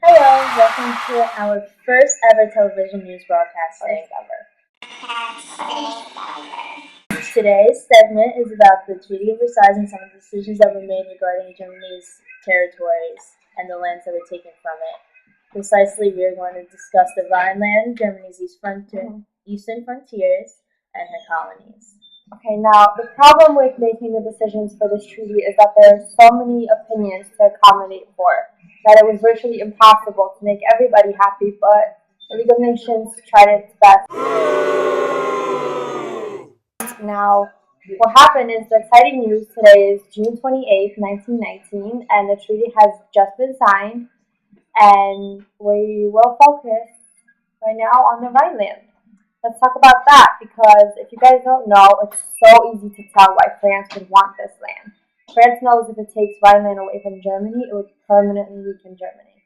Hello, welcome to our first ever television news broadcasting. Today's segment is about the Treaty of Versailles and some of the decisions that were made regarding Germany's territories and the lands that were taken from it. Precisely, we are going to discuss the Rhineland, Germany's eastern frontiers, and her colonies. Okay, now the problem with making the decisions for this treaty is that there are so many opinions to accommodate for that it was virtually impossible to make everybody happy, but the League of Nations tried its best. Now, what happened is the exciting news today is June 28th, 1919, and the treaty has just been signed, and we will focus right now on the Rhineland. Let's talk about that, because if you guys don't know, it's so easy to tell why France would want this land. France knows if it takes Rhineland away from Germany, it would permanently weaken Germany.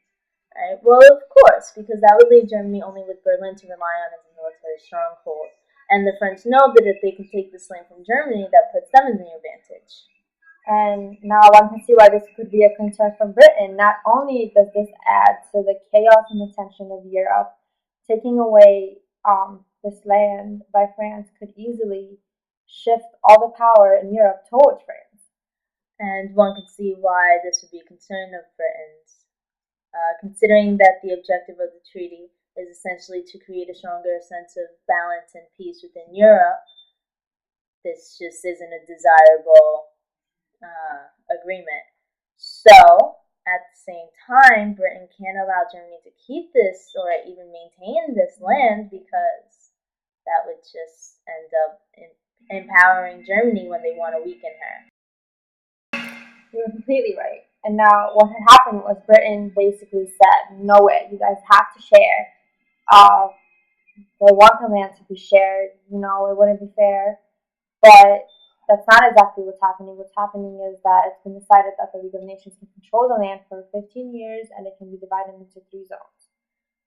Right? Well, of course, because that would leave Germany only with Berlin to rely on as a military stronghold. And the French know that if they can take this land from Germany, that puts them in the advantage. And now one can see why this could be a concern for Britain. Not only does this add to the chaos and the tension of Europe, taking away this land by France could easily shift all the power in Europe towards France. And one can see why this would be a concern of Britain's, considering that the objective of the treaty is essentially to create a stronger sense of balance and peace within Europe. This just isn't a desirable agreement. So, at the same time, Britain can't allow Germany to keep this or even maintain this land because that would just end up empowering Germany when they want to weaken her. You're completely right. And now what had happened was Britain basically said, no way, you guys have to share. They want the land to be shared, it wouldn't be fair. But that's not exactly what's happening. What's happening is that it's been decided that the League of Nations can control the land for 15 years and it can be divided into 3 zones.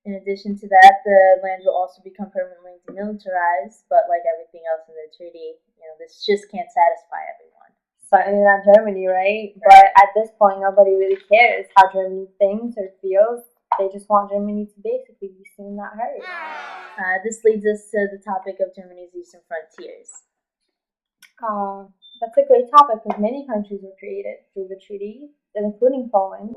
In addition to that, the land will also become permanently demilitarized, but like everything else in the treaty, this just can't satisfy everyone. Certainly not Germany, right? But at this point, nobody really cares how Germany thinks or feels. They just want Germany to basically be seen, not heard. This leads us to the topic of Germany's eastern frontiers. That's a great topic because many countries were created through the treaty, including Poland.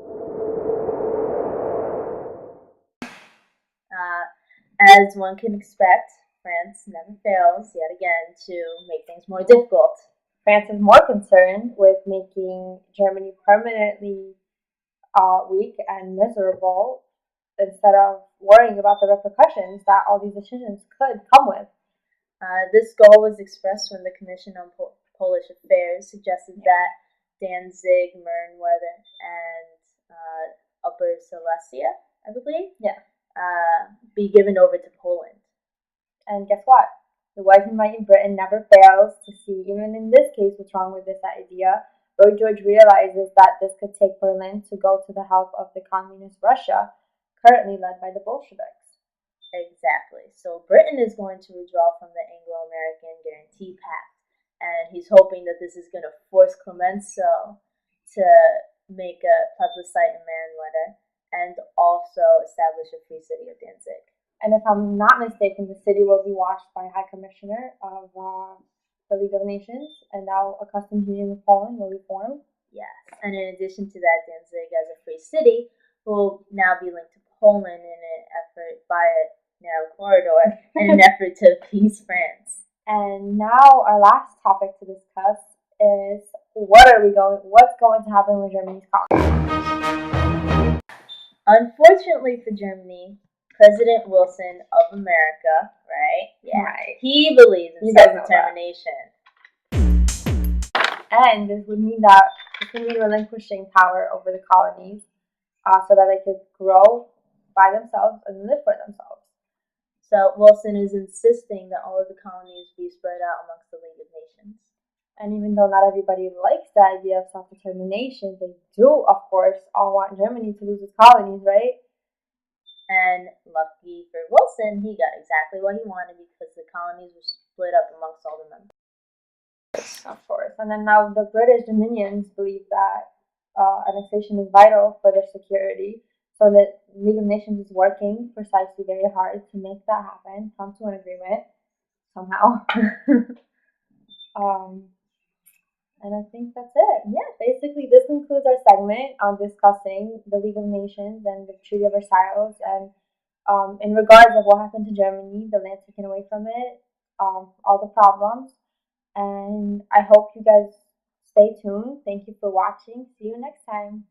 As one can expect, France never fails, yet again, to make things more difficult. France is more concerned with making Germany permanently weak and miserable instead of worrying about the repercussions that all these decisions could come with. This goal was expressed when the Commission on Polish Affairs suggested that Danzig, Mernwether, and Upper Silesia, I believe, be given over to Poland. And guess what? The wise and right in Britain never fails to see, even in this case, what's wrong with this idea. Lloyd George realizes that this could take Berlin to go to the help of the communist Russia, currently led by the Bolsheviks. Exactly. So Britain is going to withdraw from the Anglo-American Guarantee Pact, and he's hoping that this is going to force Clemenceau to make a plebiscite in Mernwether and also establish a free city of Danzig. And if I'm not mistaken, the city will be watched by High Commissioner of the League of Nations, and now a customs union with Poland will be formed. Yes, and in addition to that, Danzig as a free city will now be linked to Poland in an effort by a narrow corridor in an effort to appease France. And now our last topic to discuss is what's going to happen with Germany's colonies. Unfortunately for Germany, President Wilson of America, right? Yeah. Right. He believes in self-determination. And this would mean relinquishing power over the colonies so that they could grow by themselves and live for themselves. So Wilson is insisting that all of the colonies be spread out amongst the League of Nations. And even though not everybody likes the idea of self-determination, they do, of course, all want Germany to lose its colonies, right? And lucky for Wilson, he got exactly what he wanted because the colonies were split up amongst all the members. Of course. And then now the British dominions believe that annexation is vital for their security. So the League of Nations is working precisely very hard to make that happen, come to an agreement somehow. um, and I think that's it. Yeah, basically, this concludes our segment on discussing the League of Nations and the Treaty of Versailles, and in regards of what happened to Germany, the land taken away from it, all the problems. And I hope you guys stay tuned. Thank you for watching. See you next time.